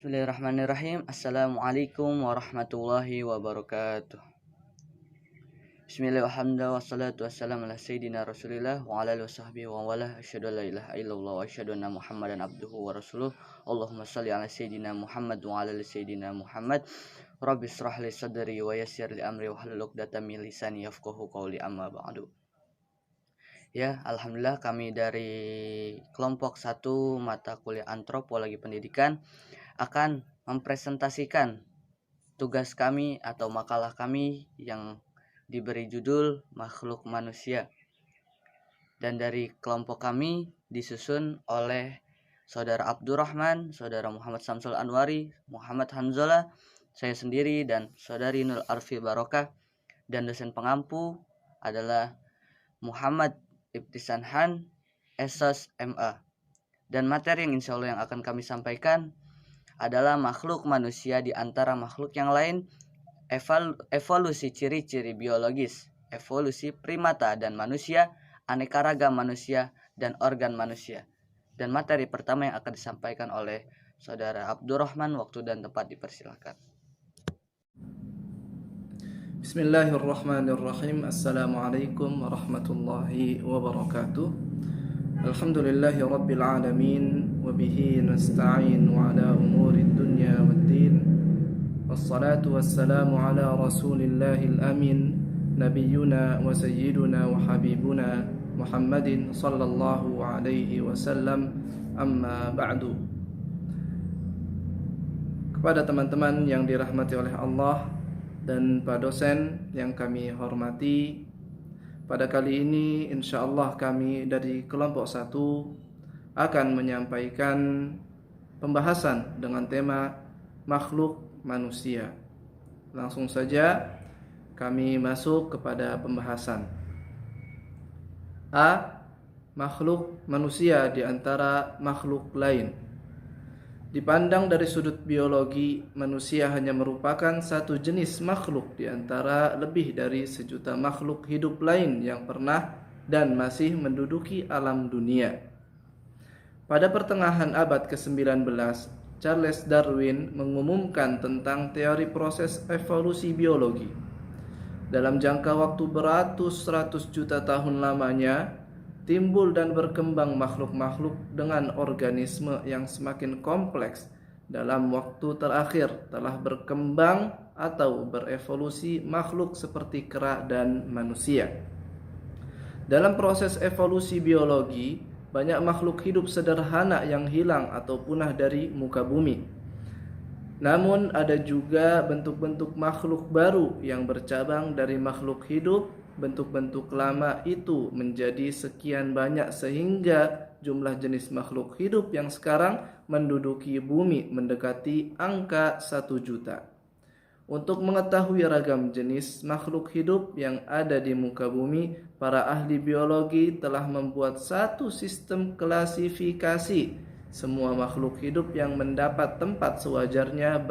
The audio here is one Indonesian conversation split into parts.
Bismillahirrahmanirrahim. Assalamualaikum warahmatullahi wabarakatuh. Bismillahirrahmanirrahim. Wassalatu wassalamu ala sayyidina Rasulillah wa ala alihi wasahbihi wa wala asyhadu an la ilaha illallah wa asyhadu anna Muhammadan abduhu wa rasuluh. Allahumma shalli ala sayyidina Muhammad wa ala ali sayyidina Muhammad. Rabbi shrah li sadri wa yassir li amri wa hlul 'uqdatam min lisani yafqahu qawli, amma ba'du. Ya, alhamdulillah kami dari kelompok 1 mata kuliah Antropologi Pendidikan akan mempresentasikan tugas kami atau makalah kami yang diberi judul Makhluk Manusia. Dan dari kelompok kami disusun oleh Saudara Abdurrahman, Saudara Muhammad Samsul Anwari, Muhammad Hanzola, saya sendiri, dan Saudari Nur Arfi Barokah. Dan dosen pengampu adalah Muhammad Ibtisanhan, Esos MA. Dan materi yang insya Allah yang akan kami sampaikan adalah makhluk manusia di antara makhluk yang lain, evolusi ciri-ciri biologis, evolusi primata dan manusia, aneka ragam manusia, dan organ manusia. Dan materi pertama yang akan disampaikan oleh Saudara Abdurrahman, waktu dan tempat dipersilakan. Bismillahirrahmanirrahim. Assalamualaikum warahmatullahi wabarakatuh. Alhamdulillahi rabbil alamin, wa bihi nasta'in wa ala umuri dunya waddin. Wassalatu wassalamu ala rasulillahil amin, nabiyyuna wa sayyiduna wa habibuna Muhammadin sallallahu alaihi wasallam, amma ba'du. Kepada teman-teman yang dirahmati oleh Allah dan Pak dosen yang kami hormati, pada kali ini insyaallah kami dari kelompok 1 akan menyampaikan pembahasan dengan tema makhluk manusia. Langsung saja kami masuk kepada pembahasan. A. Makhluk manusia di antara makhluk lain. Dipandang dari sudut biologi, manusia hanya merupakan satu jenis makhluk di antara lebih dari 1 juta makhluk hidup lain yang pernah dan masih menduduki alam dunia. Pada pertengahan abad ke-19, Charles Darwin mengumumkan tentang teori proses evolusi biologi. Dalam jangka waktu beratus-ratus juta tahun lamanya, timbul dan berkembang makhluk-makhluk dengan organisme yang semakin kompleks. Dalam waktu terakhir telah berkembang atau berevolusi makhluk seperti kera dan manusia. Dalam proses evolusi biologi, banyak makhluk hidup sederhana yang hilang atau punah dari muka bumi. Namun ada juga bentuk-bentuk makhluk baru yang bercabang dari makhluk hidup. Bentuk-bentuk lama itu menjadi sekian banyak sehingga jumlah jenis makhluk hidup yang sekarang menduduki bumi mendekati angka 1 juta. Untuk mengetahui ragam jenis makhluk hidup yang ada di muka bumi, para ahli biologi telah membuat satu sistem klasifikasi semua makhluk hidup yang mendapat tempat sewajarnya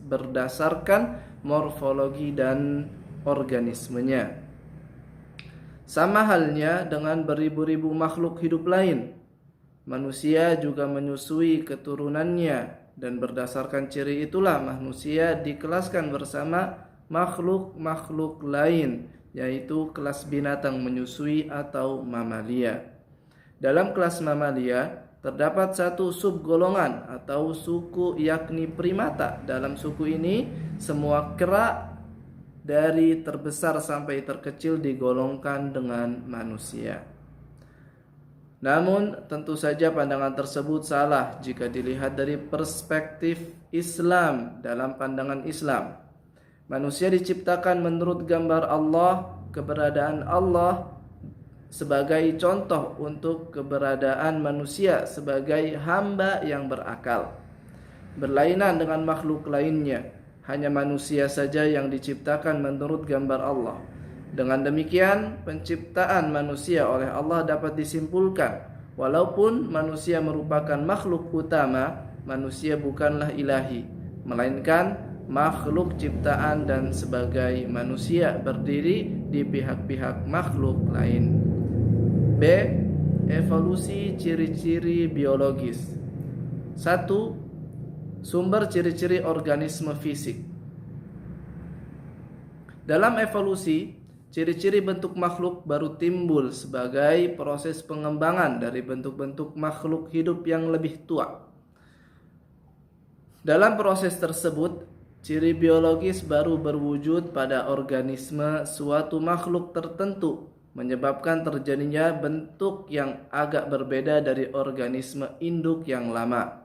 berdasarkan morfologi dan organismenya. Sama halnya dengan beribu-ribu makhluk hidup lain, manusia juga menyusui keturunannya, dan berdasarkan ciri itulah manusia dikelaskan bersama makhluk-makhluk lain, yaitu kelas binatang menyusui atau mamalia. Dalam kelas mamalia terdapat satu subgolongan atau suku, yakni primata. Dalam suku ini semua kera dari terbesar sampai terkecil digolongkan dengan manusia. Namun tentu saja pandangan tersebut salah jika dilihat dari perspektif Islam. Dalam pandangan Islam, manusia diciptakan menurut gambar Allah. Keberadaan Allah sebagai contoh untuk keberadaan manusia sebagai hamba yang berakal. Berlainan dengan makhluk lainnya, hanya manusia saja yang diciptakan menurut gambar Allah. Dengan demikian, penciptaan manusia oleh Allah dapat disimpulkan, walaupun manusia merupakan makhluk utama, manusia bukanlah ilahi, melainkan makhluk ciptaan dan sebagai manusia berdiri di pihak-pihak makhluk lain. B. Evolusi ciri-ciri biologis. 1. Sumber ciri-ciri organisme fisik. Dalam evolusi, ciri-ciri bentuk makhluk baru timbul sebagai proses pengembangan dari bentuk-bentuk makhluk hidup yang lebih tua. Dalam proses tersebut, ciri biologis baru berwujud pada organisme suatu makhluk tertentu, menyebabkan terjadinya bentuk yang agak berbeda dari organisme induk yang lama.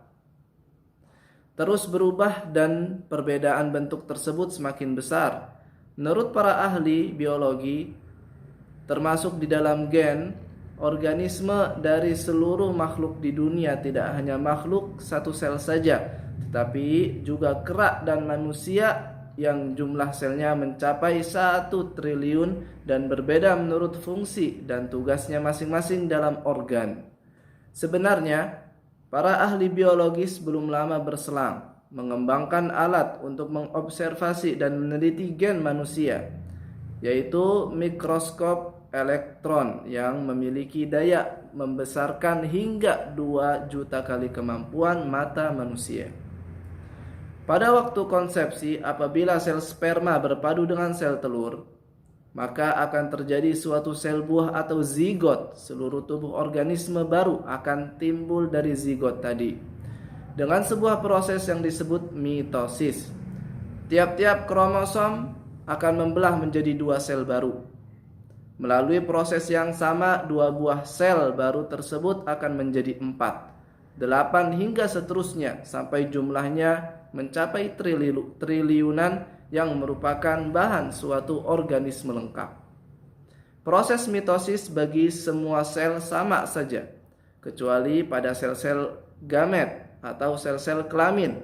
Terus berubah dan perbedaan bentuk tersebut semakin besar. Menurut para ahli biologi, termasuk di dalam gen, organisme dari seluruh makhluk di dunia tidak hanya makhluk satu sel saja, tetapi juga kera dan manusia yang jumlah selnya mencapai 1 triliun dan berbeda menurut fungsi dan tugasnya masing-masing dalam organ. Sebenarnya, para ahli biologis belum lama berselang mengembangkan alat untuk mengobservasi dan meneliti gen manusia, yaitu mikroskop elektron yang memiliki daya membesarkan hingga 2 juta kali kemampuan mata manusia. Pada waktu konsepsi, apabila sel sperma berpadu dengan sel telur, maka akan terjadi suatu sel buah atau zigot. Seluruh tubuh organisme baru akan timbul dari zigot tadi, dengan sebuah proses yang disebut mitosis. Tiap-tiap kromosom akan membelah menjadi 2 sel baru. Melalui proses yang sama, 2 buah sel baru tersebut akan menjadi 4, 8 hingga seterusnya sampai jumlahnya mencapai triliunan yang merupakan bahan suatu organisme lengkap. Proses mitosis bagi semua sel sama saja, kecuali pada sel-sel gamet atau sel-sel kelamin,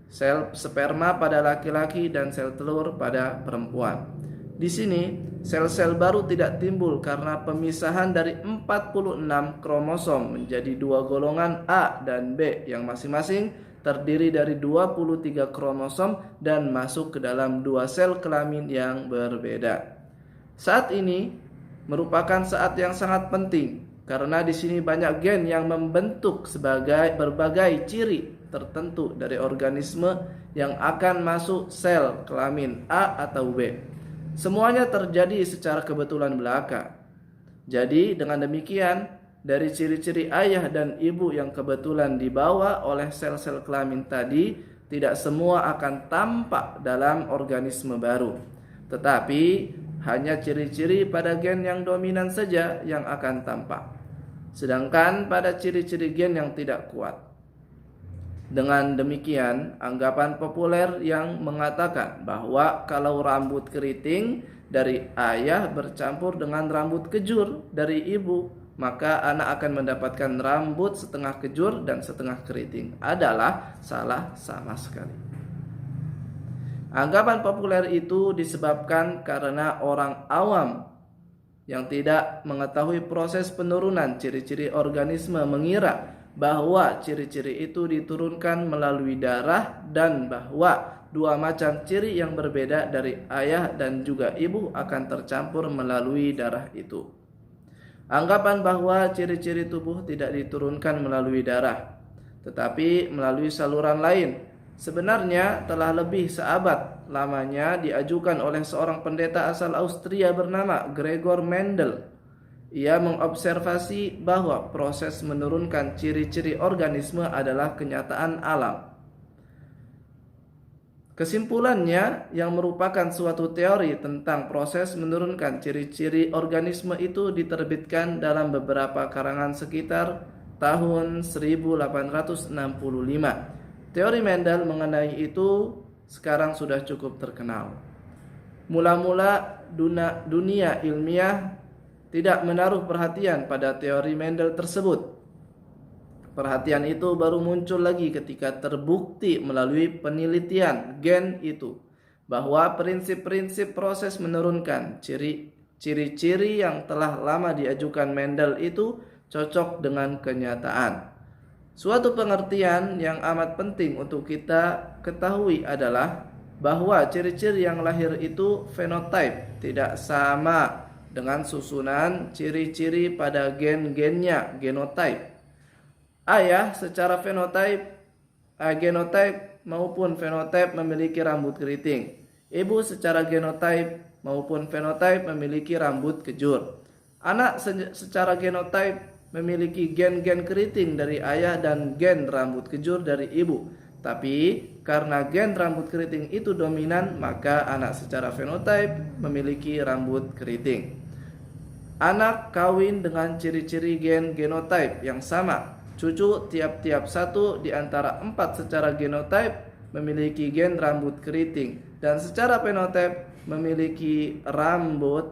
sel sperma pada laki-laki dan sel telur pada perempuan. Di sini, sel-sel baru tidak timbul karena pemisahan dari 46 kromosom menjadi 2 golongan A dan B yang masing-masing terdiri dari 23 kromosom dan masuk ke dalam 2 sel kelamin yang berbeda. Saat ini merupakan saat yang sangat penting karena di sini banyak gen yang membentuk sebagai berbagai ciri tertentu dari organisme yang akan masuk sel kelamin A atau B. Semuanya terjadi secara kebetulan belaka. Jadi dengan demikian, dari ciri-ciri ayah dan ibu yang kebetulan dibawa oleh sel-sel kelamin tadi, tidak semua akan tampak dalam organisme baru, tetapi hanya ciri-ciri pada gen yang dominan saja yang akan tampak, sedangkan pada ciri-ciri gen yang tidak kuat. Dengan demikian, anggapan populer yang mengatakan bahwa kalau rambut keriting dari ayah bercampur dengan rambut kejur dari ibu, maka anak akan mendapatkan rambut setengah kejur dan setengah keriting adalah salah sama sekali. Anggapan populer itu disebabkan karena orang awam yang tidak mengetahui proses penurunan ciri-ciri organisme mengira bahwa ciri-ciri itu diturunkan melalui darah dan bahwa 2 macam ciri yang berbeda dari ayah dan juga ibu akan tercampur melalui darah itu. Anggapan bahwa ciri-ciri tubuh tidak diturunkan melalui darah, tetapi melalui saluran lain, sebenarnya telah lebih seabad lamanya diajukan oleh seorang pendeta asal Austria bernama Gregor Mendel. Ia mengobservasi bahwa proses menurunkan ciri-ciri organisme adalah kenyataan alam. Kesimpulannya, yang merupakan suatu teori tentang proses menurunkan ciri-ciri organisme itu diterbitkan dalam beberapa karangan sekitar tahun 1865. Teori Mendel mengenai itu sekarang sudah cukup terkenal. Mula-mula dunia ilmiah tidak menaruh perhatian pada teori Mendel tersebut. Perhatian itu baru muncul lagi ketika terbukti melalui penelitian gen itu bahwa prinsip-prinsip proses menurunkan ciri-ciri yang telah lama diajukan Mendel itu cocok dengan kenyataan. Suatu pengertian yang amat penting untuk kita ketahui adalah bahwa ciri-ciri yang lahir itu fenotipe tidak sama dengan susunan ciri-ciri pada gen-gennya, genotipe. Ayah secara fenotipe genotype maupun fenotype memiliki rambut keriting. Ibu secara genotype maupun fenotype memiliki rambut kejur. Anak secara genotype memiliki gen-gen keriting dari ayah dan gen rambut kejur dari ibu. Tapi karena gen rambut keriting itu dominan, maka anak secara fenotype memiliki rambut keriting. Anak kawin dengan ciri-ciri gen genotype yang sama. Cucu tiap-tiap satu di antara 4 secara genotype memiliki gen rambut keriting, dan secara fenotype memiliki rambut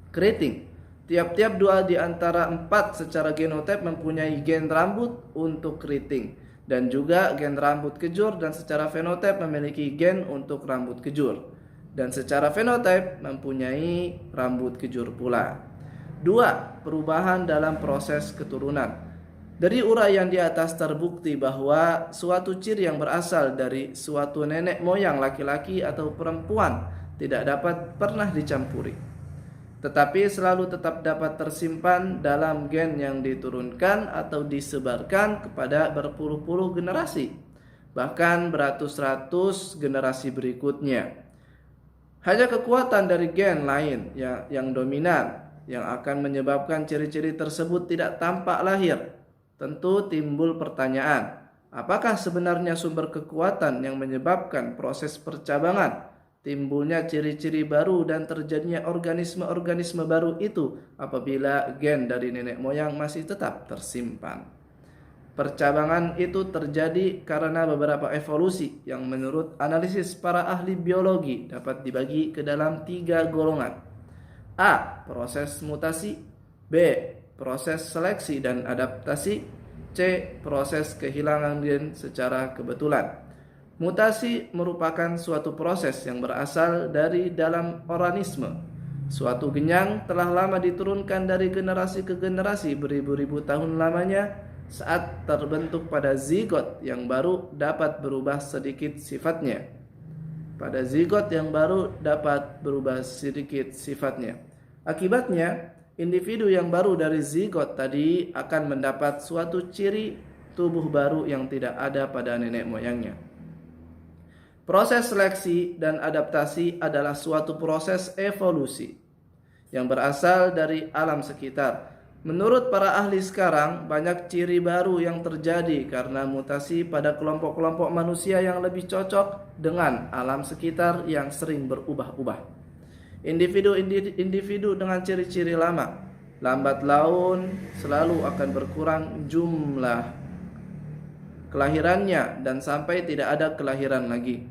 keriting. Tiap-tiap 2 di antara 4 secara genotype mempunyai gen rambut untuk keriting, dan juga gen rambut kejur, dan secara fenotype memiliki gen untuk rambut kejur, dan secara fenotype mempunyai rambut kejur pula. 2. Perubahan dalam proses keturunan. Dari uraian di atas terbukti bahwa suatu ciri yang berasal dari suatu nenek moyang laki-laki atau perempuan tidak dapat pernah dicampuri, tetapi selalu tetap dapat tersimpan dalam gen yang diturunkan atau disebarkan kepada berpuluh-puluh generasi, bahkan beratus-ratus generasi berikutnya. Hanya kekuatan dari gen lain yang dominan yang akan menyebabkan ciri-ciri tersebut tidak tampak lahir. Tentu timbul pertanyaan, apakah sebenarnya sumber kekuatan yang menyebabkan proses percabangan, timbulnya ciri-ciri baru dan terjadinya organisme-organisme baru itu apabila gen dari nenek moyang masih tetap tersimpan? Percabangan itu terjadi karena beberapa evolusi yang menurut analisis para ahli biologi dapat dibagi ke dalam 3 golongan. A. Proses mutasi. B. Proses seleksi dan adaptasi. C. Proses kehilangan gen secara kebetulan. Mutasi merupakan suatu proses yang berasal dari dalam organisme. Suatu genyang telah lama diturunkan dari generasi ke generasi beribu-ribu tahun lamanya. Saat terbentuk pada zigot yang baru dapat berubah sedikit sifatnya. Pada zigot yang baru dapat berubah sedikit sifatnya. Akibatnya, individu yang baru dari zigot tadi akan mendapat suatu ciri tubuh baru yang tidak ada pada nenek moyangnya. Proses seleksi dan adaptasi adalah suatu proses evolusi yang berasal dari alam sekitar. Menurut para ahli sekarang, banyak ciri baru yang terjadi karena mutasi pada kelompok-kelompok manusia yang lebih cocok dengan alam sekitar yang sering berubah-ubah. Individu dengan ciri-ciri lama, lambat laun selalu akan berkurang jumlah kelahirannya dan sampai tidak ada kelahiran lagi.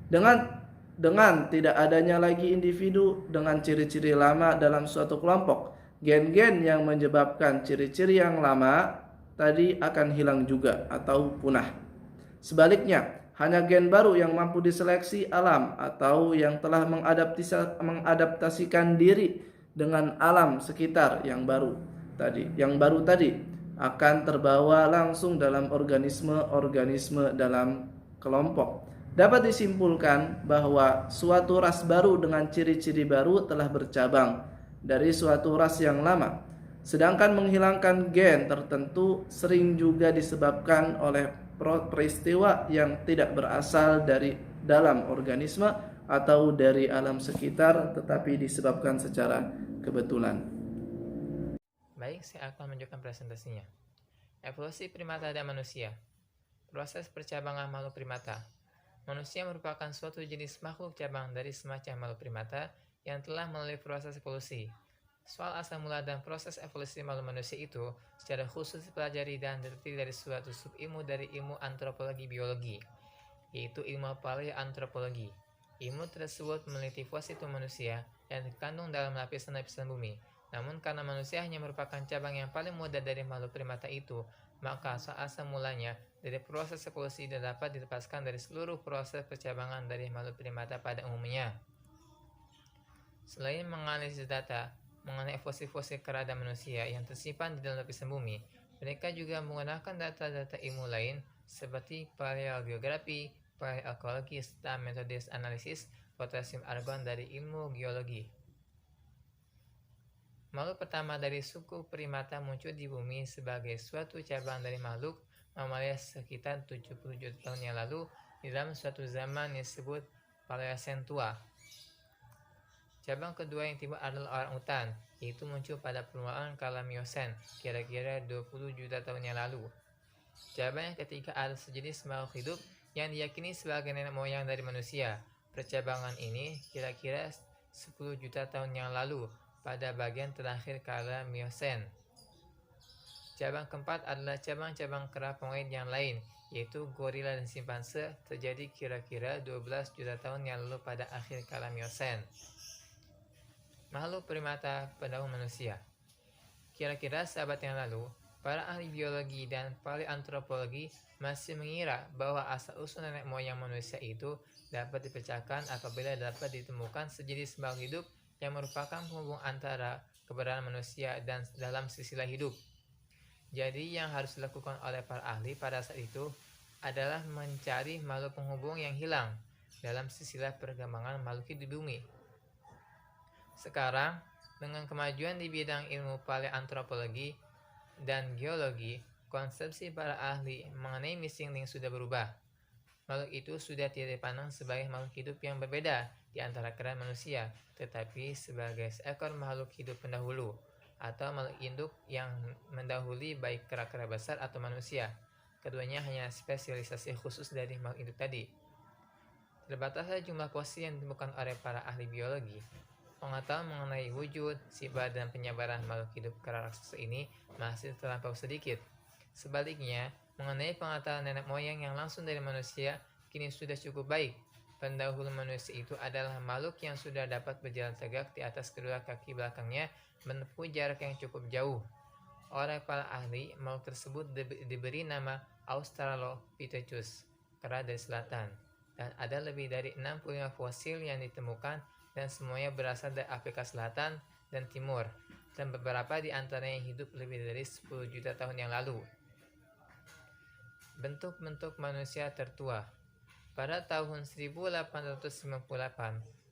Dengan tidak adanya lagi individu dengan ciri-ciri lama dalam suatu kelompok, gen-gen yang menyebabkan ciri-ciri yang lama tadi akan hilang juga atau punah. Sebaliknya, hanya gen baru yang mampu diseleksi alam atau yang telah mengadaptasikan diri dengan alam sekitar yang baru tadi akan terbawa langsung dalam organisme-organisme dalam kelompok. Dapat disimpulkan bahwa suatu ras baru dengan ciri-ciri baru telah bercabang dari suatu ras yang lama. Sedangkan menghilangkan gen tertentu sering juga disebabkan oleh peristiwa yang tidak berasal dari dalam organisme atau dari alam sekitar, tetapi disebabkan secara kebetulan. Baik, saya akan menunjukkan presentasinya. Evolusi primata dan manusia. Proses percabangan makhluk primata. Manusia merupakan suatu jenis makhluk cabang dari semacam makhluk primata yang telah melalui proses evolusi. Soal asal mula dan proses evolusi makhluk manusia itu secara khusus dipelajari dan terdiri dari suatu subilmu dari ilmu antropologi biologi, yaitu ilmu paleoantropologi. Ilmu tersebut meneliti fosil tubuh manusia yang terkandung dalam lapisan-lapisan bumi. Namun karena manusia hanya merupakan cabang yang paling muda dari makhluk primata itu, maka soal asal mulanya dari proses evolusi tidak dapat dilepaskan dari seluruh proses percabangan dari makhluk primata pada umumnya. Selain menganalisis data mengenai fosil-fosil kerada manusia yang tersimpan di dalam lapisan bumi, mereka juga menggunakan data-data ilmu lain seperti paleogeografi, paleoekologi, serta metode analisis potasium argon dari ilmu geologi. Makhluk pertama dari suku primata muncul di bumi sebagai suatu cabang dari makhluk mamalia sekitar 70 juta tahun yang lalu di dalam suatu zaman yang disebut Paleosen tua. Cabang kedua yang tiba adalah orang utan, yaitu muncul pada permulaan kala Miosen, kira-kira 20 juta tahun yang lalu. Cabang yang ketiga adalah sejenis makhluk hidup yang diyakini sebagai nenek moyang dari manusia. Percabangan ini kira-kira 10 juta tahun yang lalu pada bagian terakhir kala Miosen. Cabang keempat adalah cabang-cabang kera pengoid yang lain, yaitu gorila dan simpanse, terjadi kira-kira 12 juta tahun yang lalu pada akhir kala Miosen. Makhluk primata pendahulu manusia. Kira-kira seabad yang lalu, para ahli biologi dan paleoantropologi masih mengira bahwa asal-usul nenek moyang manusia itu dapat dipecahkan apabila dapat ditemukan sejenis makhluk hidup yang merupakan penghubung antara keberadaan manusia dan dalam silsilah hidup. Jadi yang harus dilakukan oleh para ahli pada saat itu adalah mencari makhluk penghubung yang hilang dalam silsilah perkembangan makhluk hidup di bumi. Sekarang, dengan kemajuan di bidang ilmu paleoantropologi dan geologi, konsepsi para ahli mengenai missing link sudah berubah. Makhluk itu sudah tidak dipandang sebagai makhluk hidup yang berbeda di antara kera manusia, tetapi sebagai seekor makhluk hidup pendahulu, atau makhluk induk yang mendahului baik kera-kera besar atau manusia. Keduanya hanya spesialisasi khusus dari makhluk hidup tadi. Terbatasnya jumlah fosil yang ditemukan oleh para ahli biologi. Pengetahuan mengenai wujud, sifat, dan penyebaran makhluk hidup kera raksasa ini masih terlampau sedikit. Sebaliknya, mengenai pengetahuan nenek moyang yang langsung dari manusia kini sudah cukup baik. Pendahulu manusia itu adalah makhluk yang sudah dapat berjalan tegak di atas kedua kaki belakangnya menempuh jarak yang cukup jauh. Oleh para ahli, makhluk tersebut diberi nama Australopithecus, kera dari selatan, dan ada lebih dari 65 fosil yang ditemukan dan semuanya berasal dari Afrika Selatan dan Timur, dan beberapa di antaranya hidup lebih dari 10 juta tahun yang lalu. Bentuk-bentuk manusia tertua. Pada tahun 1898,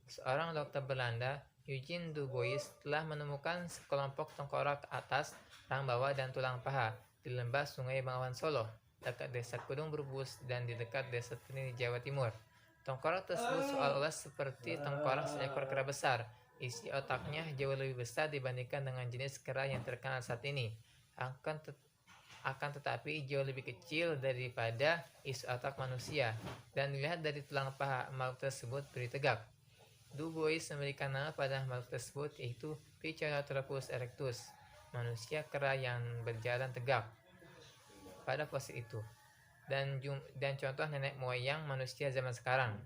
seorang dokter Belanda, Eugen du Bois, telah menemukan sekelompok tengkorak atas, rahang bawah, dan tulang paha di lembah Sungai Bengawan Solo, dekat desa Kedung Berbus dan di dekat desa Teni di Jawa Timur. Tengkorak tersebut seolah-olah seperti tengkorak seekor kera besar. Isi otaknya jauh lebih besar dibandingkan dengan jenis kera yang terkenal saat ini. Akan tetapi jauh lebih kecil daripada isi otak manusia, dan dilihat dari tulang paha makhluk tersebut berdiri tegak. Du Bois memberikan nama pada makhluk tersebut, yaitu Pichonotropus erectus, manusia kera yang berjalan tegak pada fosil itu, dan contoh nenek moyang manusia zaman sekarang.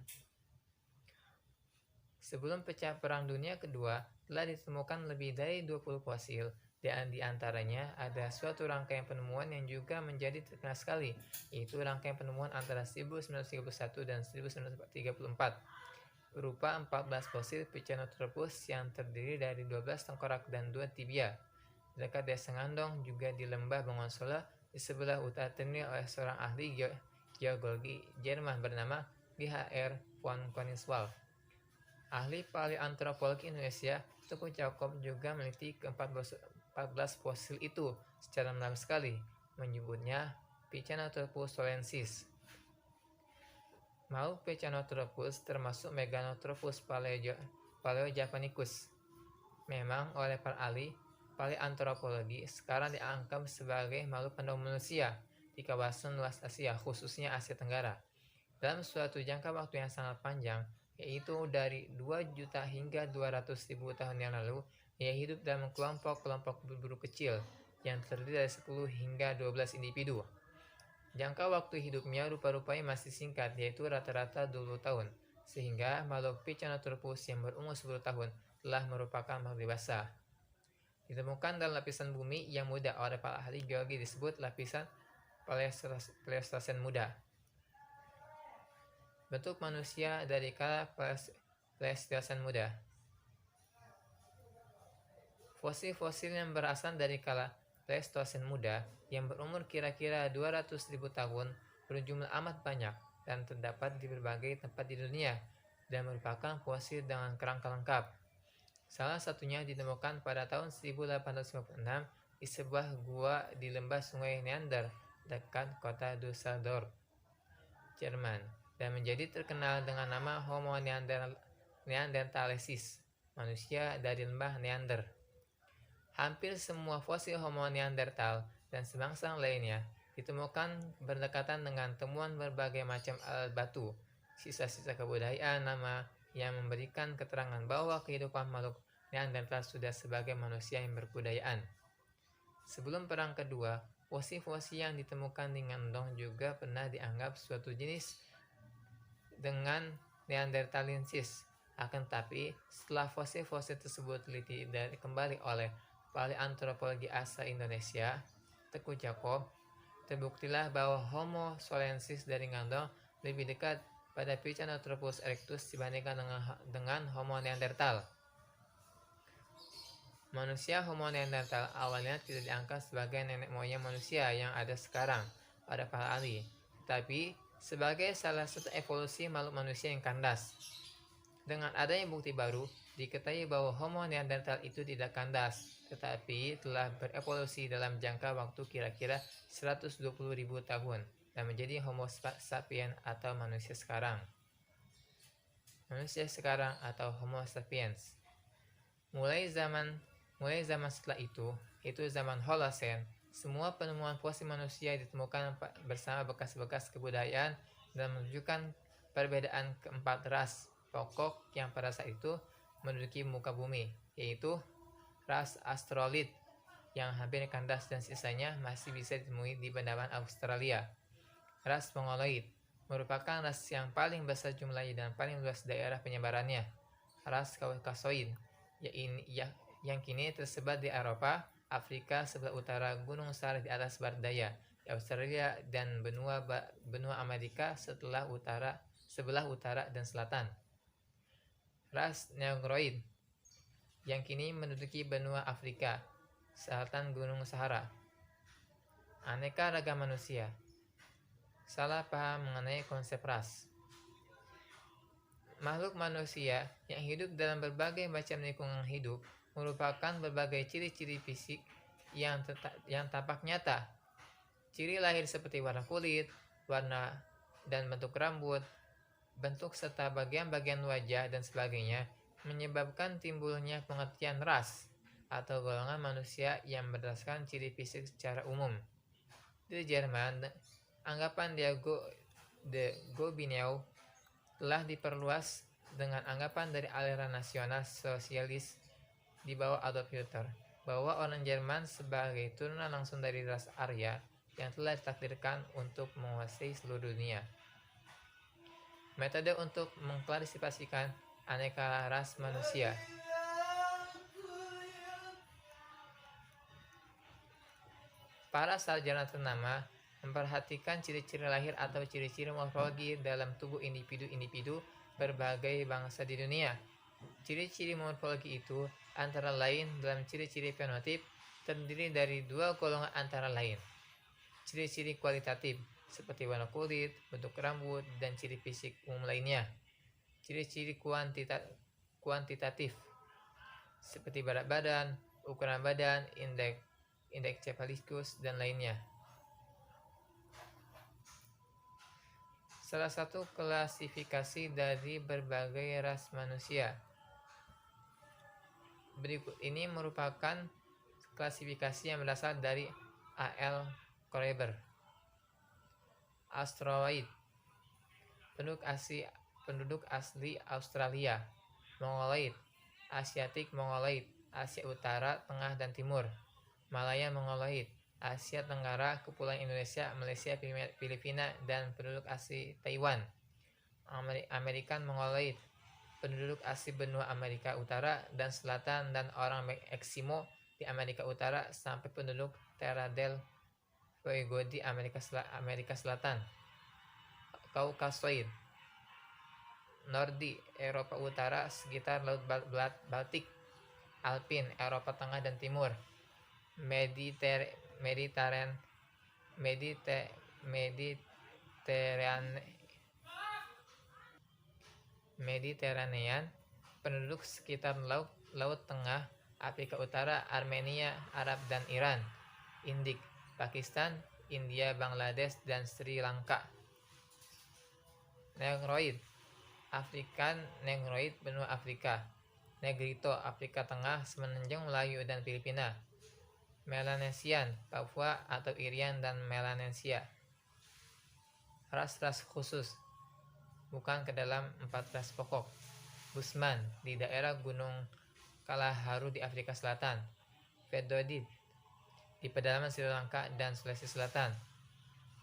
Sebelum pecah Perang Dunia Kedua, telah ditemukan lebih dari 20 fosil, dan di antaranya ada suatu rangkaian penemuan yang juga menjadi terkenal sekali, yaitu rangkaian penemuan antara 1931 dan 1934, berupa 14 fosil Pichonotropus yang terdiri dari 12 tengkorak dan 2 tibia, dekat desa Ngandong, juga di lembah Bengawan Solo, di sebelah utara Ternil, oleh seorang ahli geologi Jerman bernama G.H.R. von Koningswald. Ahli paleoantropologi Indonesia, Teguh Jakob, juga meneliti ke-14 fosil itu secara mendalam sekali, menyebutnya Pichonotropus solensis. Makhluk Pichonotropus termasuk Meganotropus paleojavanicus. Memang oleh para ahli paleoantropologi sekarang dianggap sebagai makhluk pendahulu manusia di kawasan luas Asia, khususnya Asia Tenggara, dalam suatu jangka waktu yang sangat panjang, yaitu dari 2 juta hingga 200.000 tahun yang lalu. Ia hidup dalam kelompok-kelompok berburu kecil yang terdiri dari 10 hingga 12 individu. Jangka waktu hidupnya rupa-rupanya masih singkat, yaitu rata-rata 20 tahun, sehingga makhluk Pichonotropus yang berumur 10 tahun telah merupakan makhluk dewasa. Ditemukan dalam lapisan bumi yang muda oleh para ahli geologi disebut lapisan Pleistosen muda. Bentuk manusia dari kala Pleistosen muda. Fosil-fosil yang berasal dari kala Pleistosen muda yang berumur kira-kira 200.000 tahun berjumlah amat banyak dan terdapat di berbagai tempat di dunia dan merupakan fosil dengan kerangka lengkap. Salah satunya ditemukan pada tahun 1856 di sebuah gua di lembah Sungai Neander dekat kota Düsseldorf, Jerman, dan menjadi terkenal dengan nama Homo neanderthalensis, manusia dari lembah Neander. Hampir semua fosil Homo neanderthal dan sebangsa lainnya ditemukan berdekatan dengan temuan berbagai macam alat batu, sisa-sisa kebudayaan nama yang memberikan keterangan bahwa kehidupan makhluk Neanderthal sudah sebagai manusia yang berbudayaan. Sebelum Perang Kedua, fosil-fosil yang ditemukan di Ngandong juga pernah dianggap suatu jenis dengan Neanderthalensis. Akan tetapi, setelah fosil-fosil tersebut teliti kembali oleh Paleoantropologi Asal Indonesia, Teguh Jakob, terbuktilah bahwa Homo solensis dari Ngandong lebih dekat pada Pithecanthropus erectus dibandingkan dengan Homo neanderthal. Manusia Homo neanderthal awalnya tidak diangkat sebagai nenek moyang manusia yang ada sekarang pada para ahli, tetapi sebagai salah satu evolusi makhluk manusia yang kandas. Dengan adanya bukti baru, diketahui bahwa Homo neanderthal itu tidak kandas, tetapi telah berevolusi dalam jangka waktu kira-kira 120.000 tahun dan menjadi Homo sapiens atau manusia sekarang. Manusia sekarang atau Homo sapiens. Mulai zaman setelah itu, yaitu zaman Holocene, semua penemuan fosil manusia ditemukan bersama bekas-bekas kebudayaan dan menunjukkan perbedaan keempat ras pokok yang pada saat itu menduduki muka bumi, yaitu ras Australid yang hampir kandas dan sisanya masih bisa ditemui di bendawan Australia. Ras Mongoloid merupakan ras yang paling besar jumlahnya dan paling luas daerah penyebarannya. Ras Kaukasoid yang kini tersebar di Eropa, Afrika sebelah utara, Gunung Sahara di atas barat daya, di Australia dan benua Amerika sebelah utara dan selatan. Ras Negroid yang kini menduduki benua Afrika, selatan Gunung Sahara. Aneka ragam manusia. Salah paham mengenai konsep ras. Makhluk manusia yang hidup dalam berbagai macam lingkungan hidup merupakan berbagai ciri-ciri fisik yang tampak nyata. Ciri lahir seperti warna kulit, warna dan bentuk rambut, bentuk serta bagian-bagian wajah dan sebagainya menyebabkan timbulnya pengertian ras atau golongan manusia yang berdasarkan ciri fisik secara umum. Di Jerman, anggapan de Gobineau telah diperluas dengan anggapan dari aliran nasional sosialis di bawah Adolf Hitler bahwa orang Jerman sebagai turunan langsung dari ras Arya yang telah ditakdirkan untuk menguasai seluruh dunia. Metode untuk mengklasifikasikan aneka ras manusia. Para sarjana ternama memperhatikan ciri-ciri lahir atau ciri-ciri morfologi dalam tubuh individu-individu berbagai bangsa di dunia. Ciri-ciri morfologi itu antara lain dalam ciri-ciri fenotip terdiri dari dua golongan antara lain. Ciri-ciri kualitatif seperti warna kulit, bentuk rambut, dan ciri fisik umum lainnya. Ciri-ciri kuantitatif seperti berat badan, ukuran badan, indeks cephalikus, dan lainnya. Salah satu klasifikasi dari berbagai ras manusia. Berikut ini merupakan klasifikasi yang berasal dari A.L. Koreber. Australoid, penduduk asli Australia. Mongoloid, Asiatik Mongoloid, Asia Utara, Tengah, dan Timur. Malaya Mongoloid, Asia Tenggara, Kepulauan Indonesia, Malaysia, Filipina, dan penduduk asli Taiwan. American Mongoloid, penduduk asli benua Amerika Utara dan Selatan dan orang Eskimo di Amerika Utara sampai penduduk Terra del Fuego di Amerika Selatan. Kaukasoid, Nordik, Eropa Utara sekitar Laut Baltik. Alpin, Eropa Tengah dan Timur. Mediterranean, penduduk sekitar Laut Tengah, Afrika Utara, Armenia, Arab, dan Iran. Indik, Pakistan, India, Bangladesh, dan Sri Lanka. Negroid, African Negroid benua Afrika. Negrito, Afrika Tengah semenanjung Melayu dan Filipina. Melanesian, Papua atau Irian dan Melanesia. Ras-ras khusus, bukan ke dalam 4 ras pokok. Busman, di daerah Gunung Kalahari di Afrika Selatan. Vedodid, di pedalaman Sri Lanka dan Sulawesi Selatan.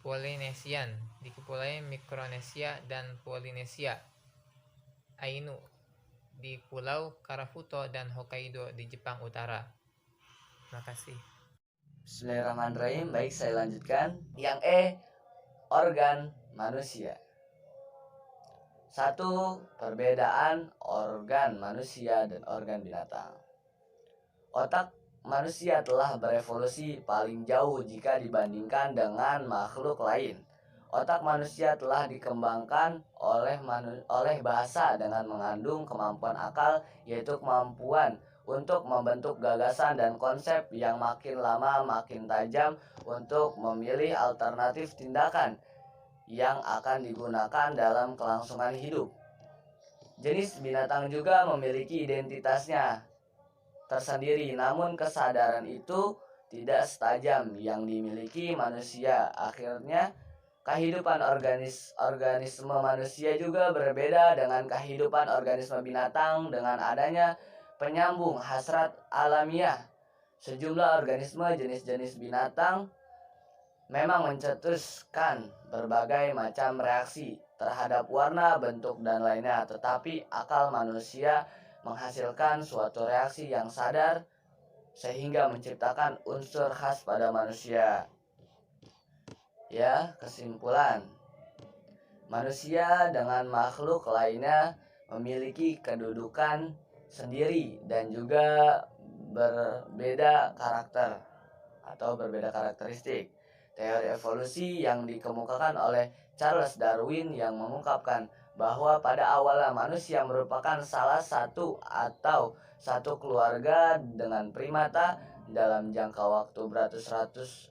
Polynesian, di kepulauan Mikronesia dan Polinesia. Ainu, di Pulau Karafuto dan Hokkaido di Jepang Utara. Terima kasih. Bismillahirrahmanirrahim. Baik, saya lanjutkan. Yang E, organ manusia. 1. Perbedaan organ manusia dan organ binatang. Otak manusia telah berevolusi paling jauh jika dibandingkan dengan makhluk lain. Otak manusia telah dikembangkan oleh bahasa dengan mengandung kemampuan akal, yaitu kemampuan untuk membentuk gagasan dan konsep yang makin lama makin tajam untuk memilih alternatif tindakan yang akan digunakan dalam kelangsungan hidup. Jenis binatang juga memiliki identitasnya tersendiri, namun kesadaran itu tidak setajam yang dimiliki manusia. Akhirnya, kehidupan organisme manusia juga berbeda dengan kehidupan organisme binatang dengan adanya penyambung hasrat alamiah. Sejumlah organisme jenis-jenis binatang memang mencetuskan berbagai macam reaksi terhadap warna, bentuk, dan lainnya, tetapi akal manusia menghasilkan suatu reaksi yang sadar sehingga menciptakan unsur khas pada manusia. Ya, kesimpulan. Manusia dengan makhluk lainnya memiliki kedudukan sendiri dan juga berbeda karakter atau berbeda karakteristik. Teori evolusi yang dikemukakan oleh Charles Darwin yang mengungkapkan bahwa pada awalnya manusia merupakan salah satu atau satu keluarga dengan primata. Dalam jangka waktu beratus-ratus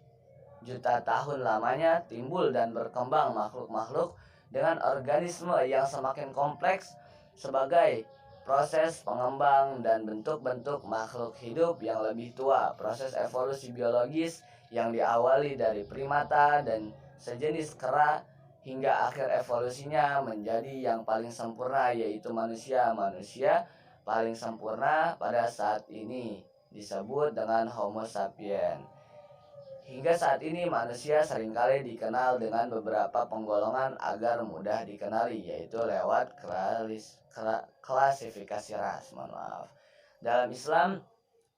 juta tahun lamanya timbul dan berkembang makhluk-makhluk dengan organisme yang semakin kompleks sebagai proses pengembang dan bentuk-bentuk makhluk hidup yang lebih tua. Proses evolusi biologis yang diawali dari primata dan sejenis kera hingga akhir evolusinya menjadi yang paling sempurna, yaitu manusia. Manusia paling sempurna pada saat ini disebut dengan Homo sapiens. Hingga saat ini manusia seringkali dikenal dengan beberapa penggolongan agar mudah dikenali, yaitu lewat klasifikasi ras. Dalam Islam,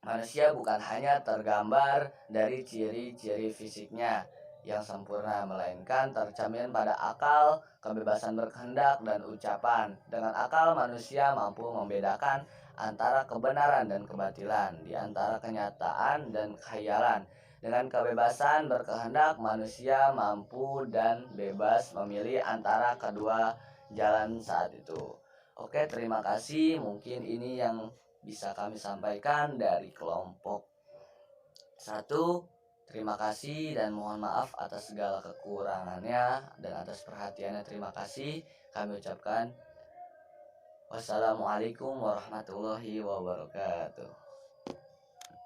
manusia bukan hanya tergambar dari ciri-ciri fisiknya yang sempurna, melainkan tercermin pada akal, kebebasan berkehendak, dan ucapan. Dengan akal, manusia mampu membedakan antara kebenaran dan kebatilan, di antara kenyataan dan khayalan. Dengan kebebasan berkehendak, manusia mampu dan bebas memilih antara kedua jalan saat itu. Oke, terima kasih. Mungkin ini yang bisa kami sampaikan dari kelompok 1. Terima kasih dan mohon maaf atas segala kekurangannya dan atas perhatiannya. Terima kasih. Kami ucapkan wassalamualaikum warahmatullahi wabarakatuh.